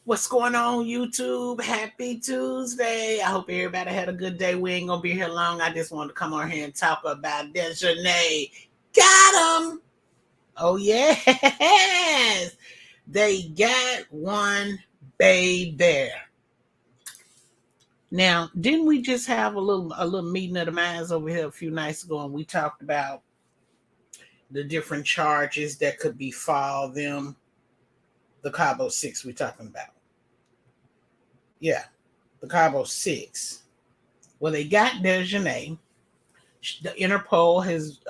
What's going on, YouTube? Happy Tuesday. I hope everybody had a good day. We ain't gonna be here long. I just wanted to come on here and talk about Desjardins. Got him. Oh, yes. They got one babe there. Now, didn't we just have a little meeting of the minds over here a few nights ago, and we talked about the different charges that could befall them? The Cabo 6 we're talking about. Yeah, the Cabo 6. Well, they got Desjardins. The Interpol has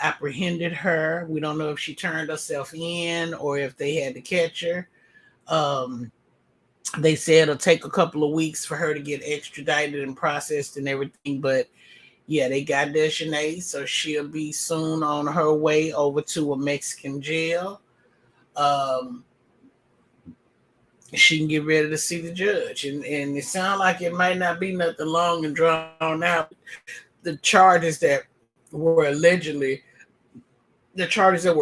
apprehended her. We don't know if she turned herself in or if they had to catch her. They said it'll take a couple of weeks for her to get extradited and processed and everything. But yeah, they got Desjardins, so she'll be soon on her way over to a Mexican jail. She can get ready to see the judge. And it sounds like it might not be nothing long and drawn out. The charges that were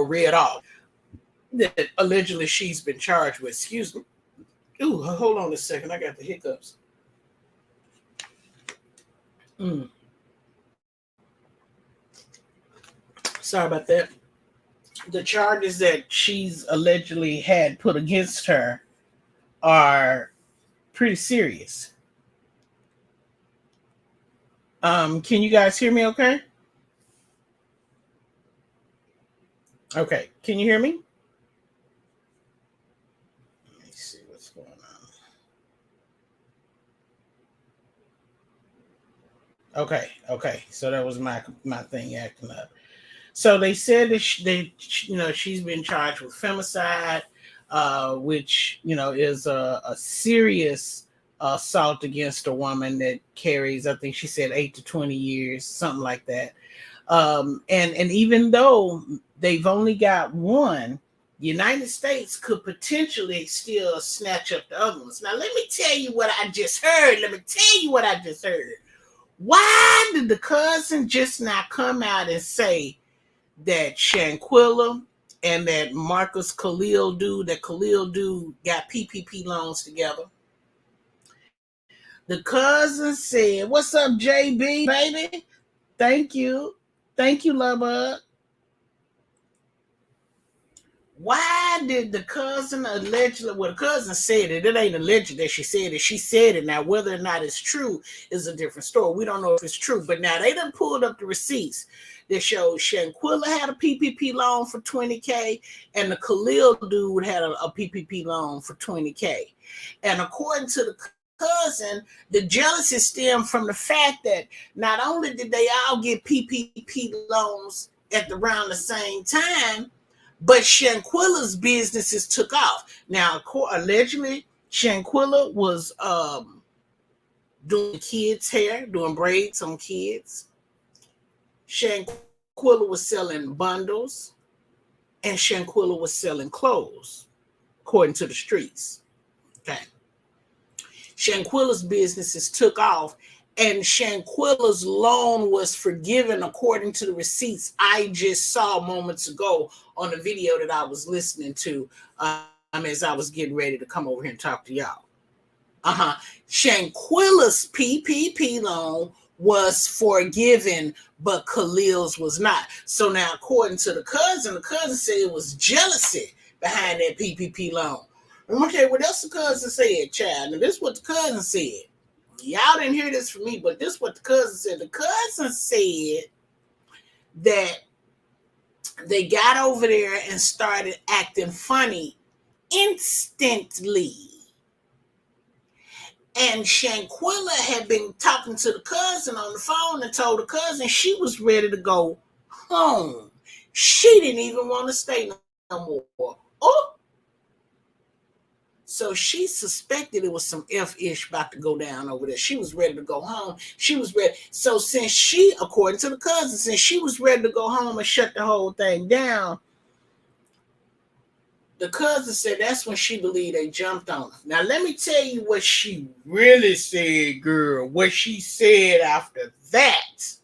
read off, that allegedly she's been charged with. Excuse me. Ooh, hold on a second. I got the hiccups. Sorry about that. The charges that she's allegedly had put against her are pretty serious. Can you guys hear me okay? Okay, can you hear me? Let me see what's going on. Okay, so that was my thing acting up. So they said that she's been charged with femicide, which is a serious assault against a woman that carries, I think she said 8 to 20 years, something like that. And even though they've only got one, the United States could potentially still snatch up the other ones. Now, let me tell you what I just heard. Why did the cousin just not come out and say that Shanquilla and that Marcus Khalil dude got PPP loans together? The cousin said, "What's up, JB, baby? Thank you, love." Why did the cousin allegedly? Well, the cousin said it. It ain't alleged that she said it. She said it. Now, whether or not it's true is a different story. We don't know if it's true. But now they done pulled up the receipts that showed Shanquilla had a PPP loan for $20K and the Khalil dude had a PPP loan for $20K. And according to the cousin, the jealousy stemmed from the fact that not only did they all get PPP loans at around the same time, but Shanquilla's businesses took off. Now, allegedly, Shanquilla was doing kids' hair, doing braids on kids. Shanquilla was selling bundles, and Shanquilla was selling clothes, according to the streets. Okay. Shanquilla's businesses took off, and Shanquilla's loan was forgiven according to the receipts I just saw moments ago on the video that I was listening to as I was getting ready to come over here and talk to y'all. Shanquilla's PPP loan was forgiven, but Khalil's was not. So now, according to the cousin said it was jealousy behind that PPP loan. Okay, what else the cousin said, child? Now, this is what the cousin said. Y'all didn't hear this from me, but this is what the cousin said. The cousin said that they got over there and started acting funny instantly. And Shanquilla had been talking to the cousin on the phone and told the cousin she was ready to go home. She didn't even want to stay no more. Oh! So she suspected it was some F-ish about to go down over there. She was ready to go home. She was ready. So since she, according to the cousin, since she was ready to go home and shut the whole thing down, the cousin said that's when she believed they jumped on her. Now, let me tell you what she really said, girl. What she said after that.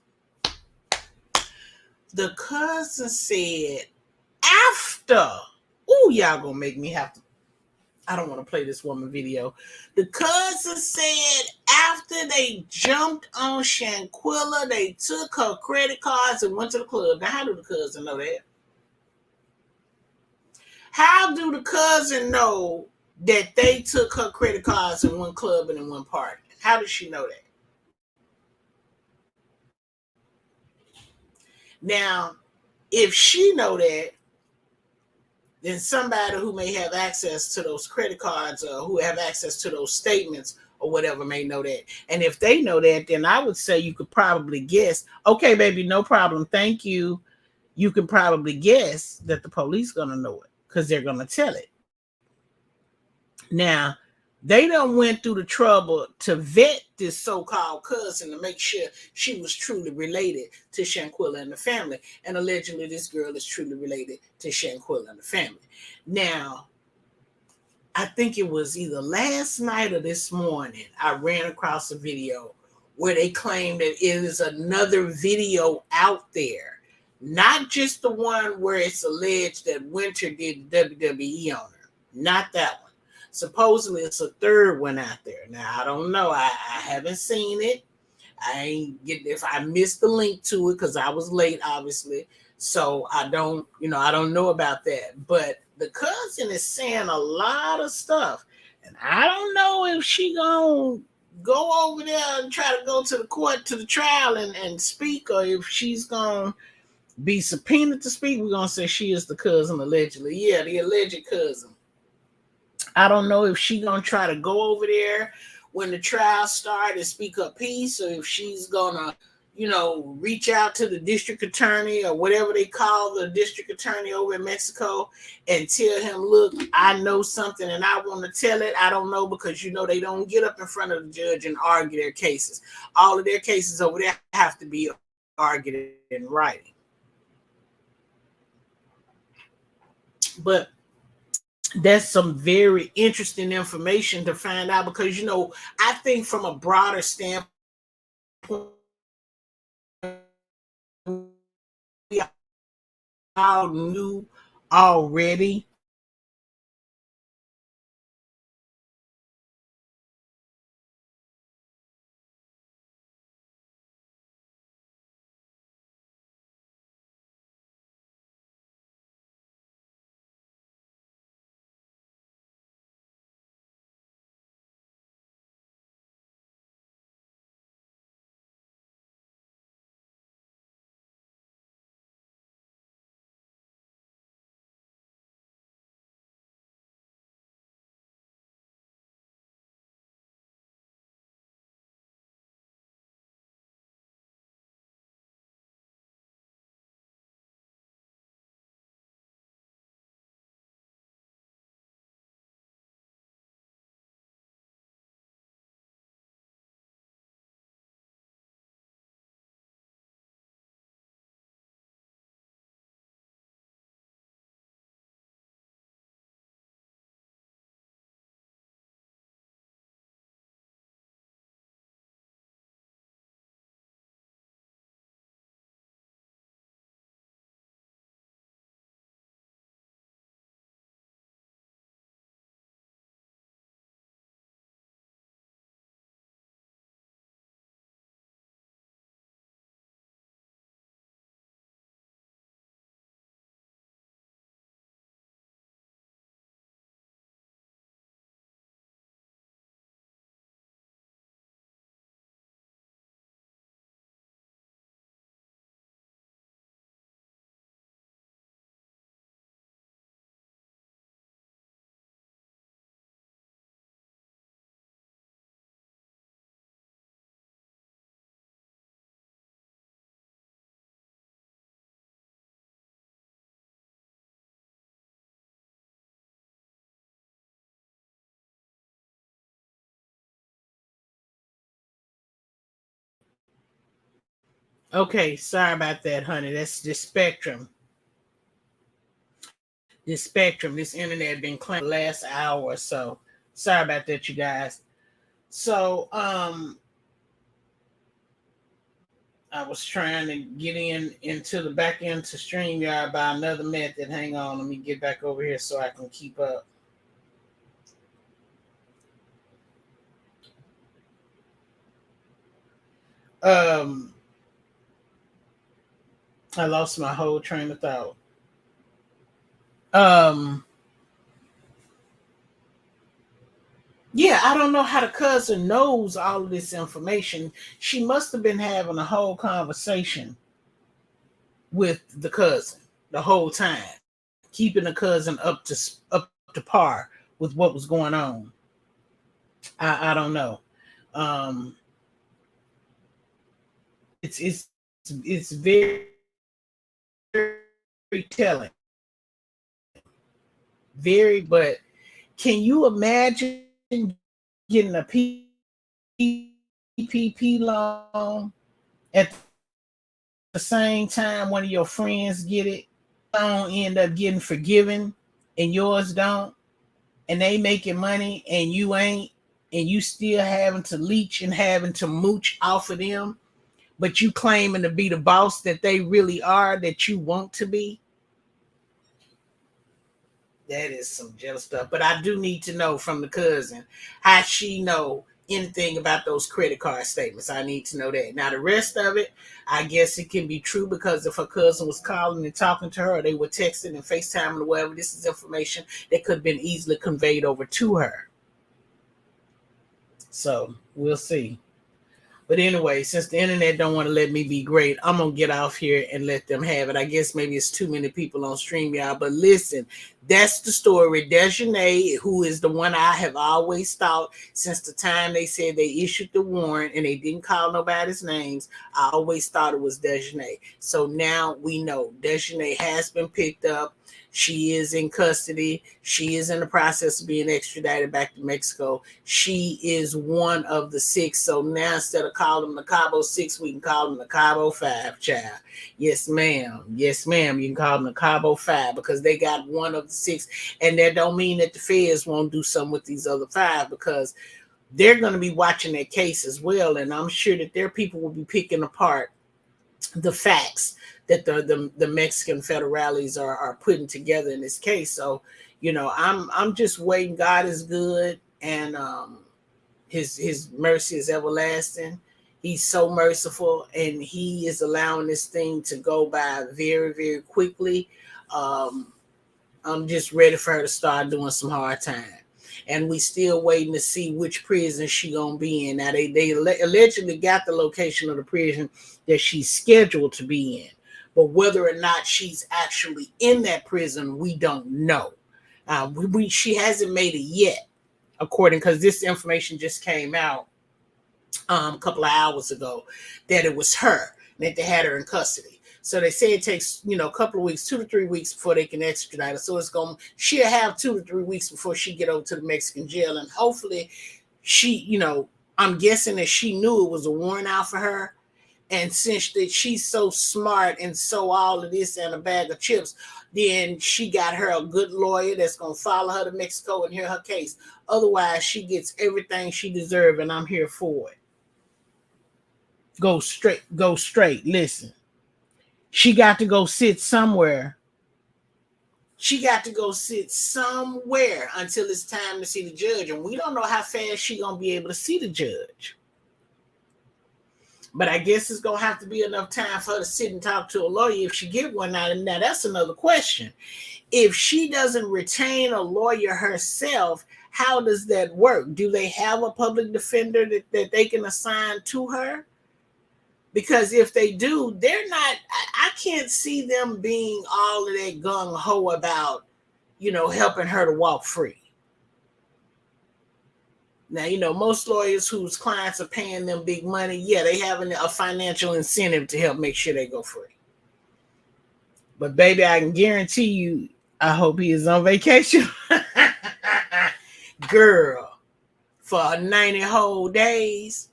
The cousin said after, y'all gonna make me have to I don't want to play this woman video. The cousin said after they jumped on Shanquilla, they took her credit cards and went to the club. Now, how do the cousin know that? How do the cousin know that they took her credit cards and went clubbing and went partying? How does she know that? Now, if she know that, then somebody who may have access to those credit cards or who have access to those statements or whatever may know that. And if they know that, then I would say you could probably guess, okay, baby, no problem. Thank you. You can probably guess that the police going to know it because they're going to tell it. Now, they done went through the trouble to vet this so-called cousin to make sure she was truly related to Shanquilla and the family. And allegedly this girl is truly related to Shanquilla and the family. Now, I think it was either last night or this morning, I ran across a video where they claim that it is another video out there. Not just the one where it's alleged that Winter did WWE on her. Not that one. Supposedly it's a third one out there. Now, I don't know. I haven't seen it. I ain't get if I missed the link to it because I was late, obviously. So I don't know about that. But the cousin is saying a lot of stuff. And I don't know if she gonna go over there and try to go to the court, to the trial and speak, or if she's gonna be subpoenaed to speak. We're gonna say she is the cousin allegedly. Yeah, the alleged cousin. I don't know if she's going to try to go over there when the trial starts and speak her piece, or if she's going to, reach out to the district attorney or whatever they call the district attorney over in Mexico and tell him, look, I know something and I want to tell it. I don't know, because, they don't get up in front of the judge and argue their cases. All of their cases over there have to be argued in writing. But that's some very interesting information to find out, because I think from a broader standpoint, we all knew already Okay, sorry about that, honey. That's the spectrum. This internet been claimed the last hour or so. Sorry about that, you guys. So, I was trying to get into the back end to StreamYard by another method. Hang on, let me get back over here so I can keep up. Um, I lost my whole train of thought. Um, yeah, I don't know how the cousin knows all of this information. She must have been having a whole conversation with the cousin the whole time, keeping the cousin up to par with what was going on. I don't know. Um, it's it's very, very telling, very. But can you imagine getting a PPP loan at the same time one of your friends get it? Don't end up getting forgiven, and yours don't, and they making money and you ain't, and you still having to leech and having to mooch off of them, but you claiming to be the boss that they really are, that you want to be. That is some jealous stuff. But I do need to know from the cousin how she know anything about those credit card statements. I need to know that. Now the rest of it, I guess it can be true, because if her cousin was calling and talking to her, or they were texting and FaceTiming or whatever, this is information that could have been easily conveyed over to her. So we'll see. But anyway, since the internet don't want to let me be great, I'm gonna get off here and let them have it. I guess maybe it's too many people on StreamYard, but listen, that's the story. Dejanay, who is the one I have always thought since the time they said they issued the warrant and they didn't call nobody's names, I always thought it was Dejanay. So now we know Dejanay has been picked up. She is in custody. She is in the process of being extradited back to Mexico. She is one of the 6. So now instead of calling them the Cabo 6, we can call them the Cabo 5, child. Yes, ma'am. Yes, ma'am. You can call them the Cabo 5 because they got one of the 6. And that don't mean that the feds won't do something with these other 5, because they're going to be watching their case as well. And I'm sure that their people will be picking apart the facts that the Mexican federales are putting together in this case. So, I'm just waiting. God is good, and his mercy is everlasting. He's so merciful, and he is allowing this thing to go by very, very quickly. I'm just ready for her to start doing some hard time. And we still waiting to see which prison she gonna be in. Now they allegedly got the location of the prison that she's scheduled to be in, but whether or not she's actually in that prison, we don't know. She hasn't made it yet, according, because this information just came out a couple of hours ago, that it was her, that they had her in custody. So they say it takes, a couple of weeks, 2 to 3 weeks before they can extradite her. So she'll have 2 to 3 weeks before she get over to the Mexican jail. And hopefully she, I'm guessing that she knew it was a warrant out for her. And since that she's so smart and so all of this and a bag of chips, then she got her a good lawyer that's going to follow her to Mexico and hear her case. Otherwise, she gets everything she deserves, and I'm here for it. Go straight. Listen. She got to go sit somewhere. She got to go sit somewhere until it's time to see the judge. And we don't know how fast she's going to be able to see the judge. But I guess it's going to have to be enough time for her to sit and talk to a lawyer if she get one. Now that's another question. If she doesn't retain a lawyer herself, how does that work? Do they have a public defender that they can assign to her? Because if they do, they're not, I can't see them being all of that gung-ho about, helping her to walk free. Now, most lawyers whose clients are paying them big money, yeah, they have a financial incentive to help make sure they go free. But baby, I can guarantee you, I hope he is on vacation. Girl, for 90 whole days.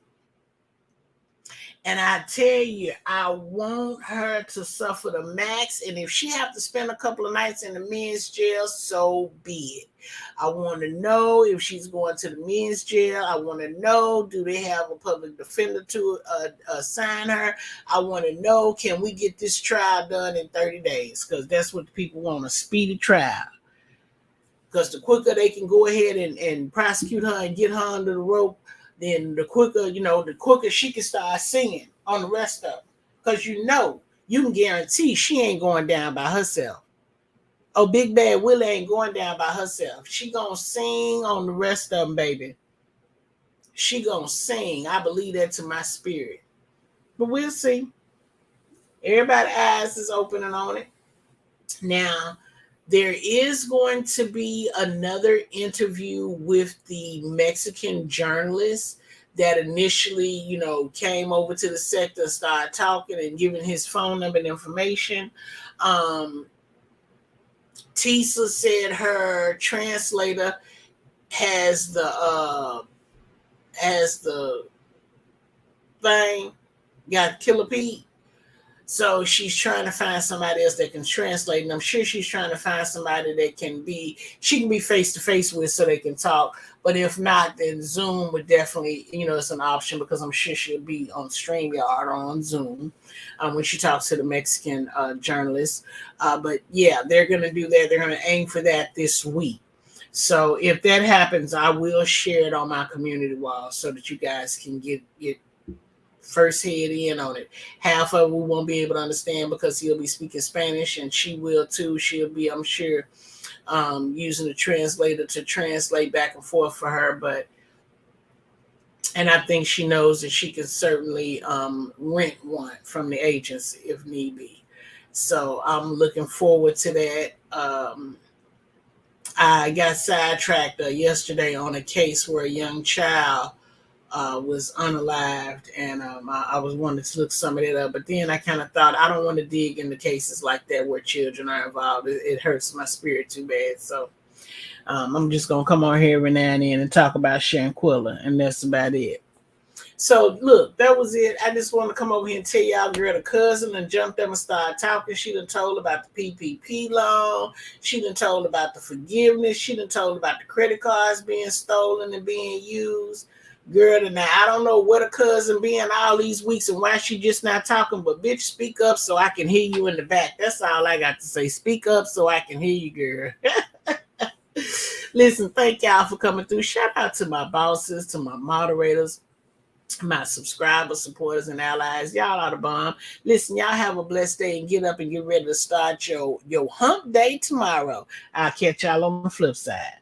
And I tell you, I want her to suffer the max. And if she have to spend a couple of nights in the men's jail, so be it. I want to know if she's going to the men's jail. I want to know, do they have a public defender to assign her? I want to know, can we get this trial done in 30 days? Because that's what the people want, a speedy trial. Because the quicker they can go ahead and prosecute her and get her under the rope, then the quicker she can start singing on the rest of them. Because you can guarantee she ain't going down by herself. Oh, Big Bad Willie ain't going down by herself. She gonna sing on the rest of them, baby. She gonna sing. I believe that to my spirit. But we'll see. Everybody's eyes is opening on it. Now, there is going to be another interview with the Mexican journalist that initially, came over to the sector and started talking and giving his phone number and information. Tisa said her translator has the thing, got Killer Pete. So she's trying to find somebody else that can translate. And I'm sure she's trying to find somebody that she can be face to face with so they can talk. But if not, then Zoom would definitely, it's an option, because I'm sure she'll be on StreamYard or on Zoom when she talks to the Mexican journalist. But yeah, they're going to do that. They're going to aim for that this week. So if that happens, I will share it on my community wall so that you guys can get first head in on it. Half of it we won't be able to understand because he'll be speaking Spanish, and she will too. She'll be, I'm sure, using the translator to translate back and forth for her. And I think she knows that she can certainly rent one from the agency if need be. So I'm looking forward to that. I got sidetracked yesterday on a case where a young child was unalived, and I was wanting to look some of that up, but then I kind of thought I don't want to dig into cases like that where children are involved. It hurts my spirit too bad. So I'm just gonna come on here every now and then and talk about Shanquilla, and that's about it. So look, that was it. I just want to come over here and tell y'all, girl, the cousin and jumped up and started talking. She done told about the PPP loan. She done told about the forgiveness. She done told about the credit cards being stolen and being used. Girl, and now I don't know what a cousin been all these weeks and why she just not talking, but bitch, speak up so I can hear you in the back. That's all I got to say. Speak up so I can hear you, girl. Listen, thank y'all for coming through. Shout out to my bosses, to my moderators, my subscribers, supporters, and allies. Y'all are the bomb. Listen, y'all have a blessed day and get up and get ready to start your hump day tomorrow. I'll catch y'all on the flip side.